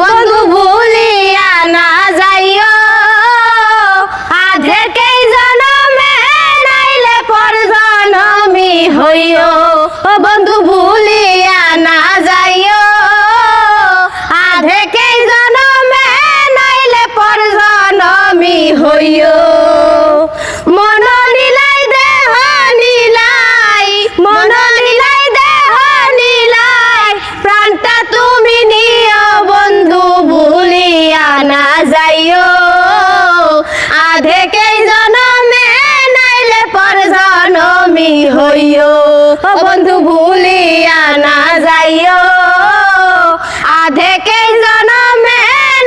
বন্ধু ভুলিয়া না যাইও, আধেকেই জনমে নাইলে পর জনমি হইও। বন্ধু ভুলিয়া না যাইও, আধেকেই জনমে নাইলে পর জনমি হইও। মন নিলাই দেহ নিলাই, মন নিলাই দেহ নিলাই, প্রাণটা তুমি নিও বন্ধু ভুলিয়া না যাইও। আধেকেই জনমে নাইলে পর জনমি হইও। বন্ধু ভুলিয়া না যাইও, আধেকেই জনমে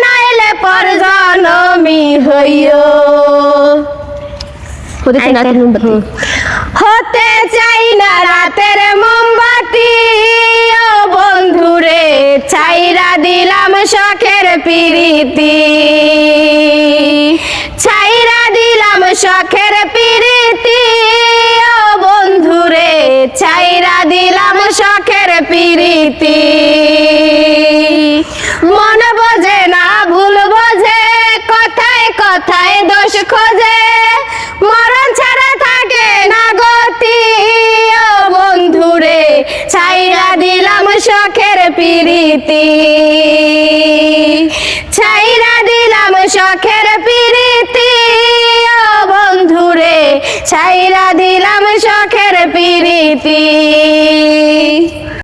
নাইলে পর জনমি হইও। হতে চাই না রাতের মোমবাতি, ও বন্ধুরে ছাইরা দিলাম শখের পিরিতি, ছাইরা দিলাম শখের পিরিতি, ও বন্ধুরে ছাইরা দিলাম শখের পিরিতি। মন বোঝে না ভুল বোঝে, কথায় কথায় দোষ খোঁজে, মরণ ছাড়া থাকে না গতি, ও বন্ধুরে ছাইরা দিলাম শখের পিরিতি, ছাইরা দিলাম শখের পিরিতি, ও বন্ধুরে ছাইরা দিলাম শখের পিরিতি।